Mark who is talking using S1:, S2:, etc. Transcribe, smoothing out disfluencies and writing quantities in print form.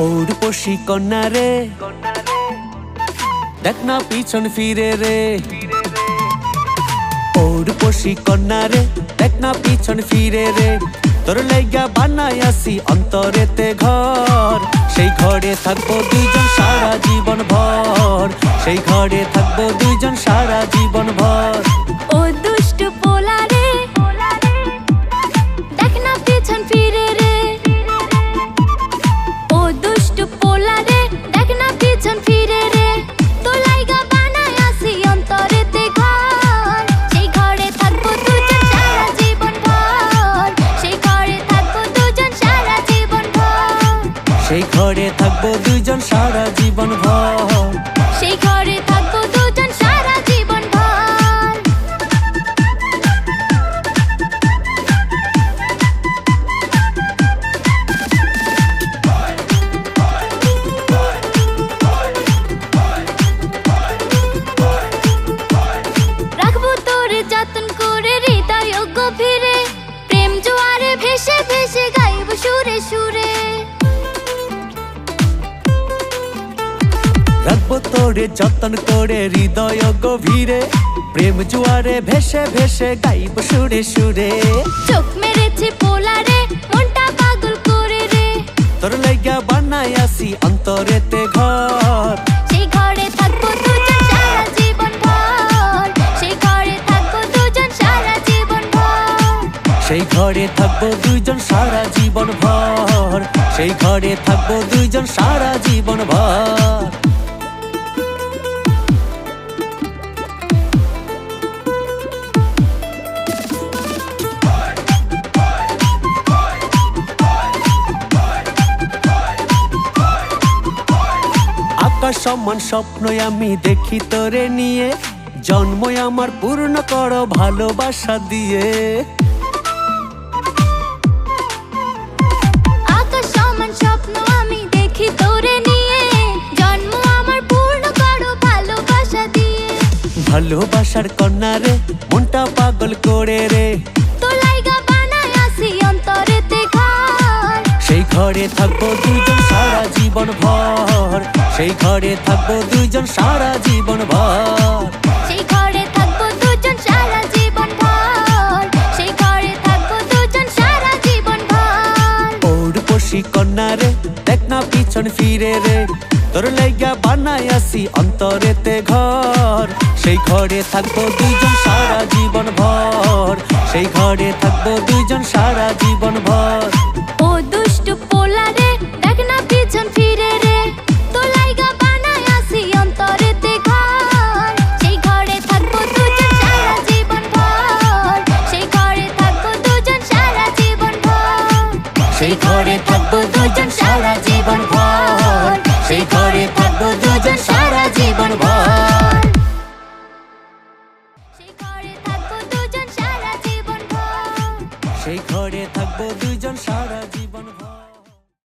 S1: পৌরপসী কন্যা রে, দেখ না পিছন ফিরে রে। পৌরপসী কন্যা রে, দেখ না পিছন ফিরে রে। তোর লাইগা বানাই আসি অন্তরেতে ঘর, সেই ঘরে থাকবো দুইজন সারা জীবন ভর। সেই ঘরে থাকবো দুইজন সারা জীবন ভর।
S2: ও দুষ্টু পোলা রে, দেখ না পিছন ফিরে রে। ও দুষ্টু পোলা রে, দেখ না পিছন ফিরে রে। তোর লাইগা বানাই আসি অন্তরেতে ঘর, সেই ঘরে থাকবো দুজন সারা জীবন ভর। সেই ঘরে থাকবো দুজন সারা জীবন ভর।
S1: সেই ঘরে থাকবো দুইজন সারা জীবন ভর।
S2: সেই ঘরে থাকবো দুজন সারা জীবন ভর। রাখবো তোরে যত্ন করে হৃদয় গভীরে, প্রেম জোয়ারে ভেসে ভেসে গাইব সুরে সুরে।
S1: রাখবো তোরে যত্ন করে হৃদয় গভীরে, প্রেম জোয়ারে ভেসে ভেসে গাইব সুরে সুরে।
S2: চোখ মেরেছে পোলা রে, মনটা পাগল করে রে।
S1: তোর লাইগা বানাই আসি অন্তরেতে ঘর,
S2: সেই ঘরে থাকবো দুজন সারা জীবন ভর। সেই ঘরে থাকবো দুজন সারা জীবন ভর।
S1: সেই ঘরে থাকবো দুইজন সারা জীবন ভর। সেই ঘরে থাকবো দুইজন সারা জীবন ভর। আকাশ সমান স্বপ্নই আমি দেখি তোরে নিয়ে, জন্মই আমার পূর্ণ করো ভালোবাসা দিয়ে।
S2: আকাশ সমান স্বপ্ন আমি দেখি তোরে নিয়ে, জন্ম আমার পূর্ণ করো ভালোবাসা দিয়ে।
S1: ভালোবাসার কন্যা রে, মনটা পাগল করে রে।
S2: তোর লাইগা বানাই আসি অন্তরেতে ঘর,
S1: সেই ঘরে থাকবো দুইজন সারা জীবন ভর। সেই ঘরে থাকবো দুইজন সারা জীবন ভর।
S2: সেই ঘরে থাকবো দুজন সারা জীবন ভর। সেই ঘরে থাকবো দুজন সারা জীবন ভর।
S1: পৌরপসী কন্যা রে, দেখ না পিছন ফিরে রে। তোর লাইগা বানাই আসি অন্তরেতে ঘর, সেই ঘরে থাকবো দুইজন সারা জীবন ভর। সেই ঘরে থাকবো দুইজন সারা জীবন ভর।
S2: ও দুষ্টু পোলা রে, দেখ না পিছন ফিরে রে। তোর লাইগা বানাই আসি অন্তরেতে ঘর, সেই ঘরে থাকবো দুজন সারা জীবন ভর। সেই ঘরে থাকবো দুজন সারা জীবন ভর।
S1: সেই ঘরে থাকবো দুইজন সারা জীবন ভর। সেই ঘরে থাকবো দুইজন সারা জীবন ভর।
S2: সেই ঘরে থাকবো দুজন সারা জীবন ভর।
S1: সেই ঘরে থাকবো দুইজন সারা জীবন ভর।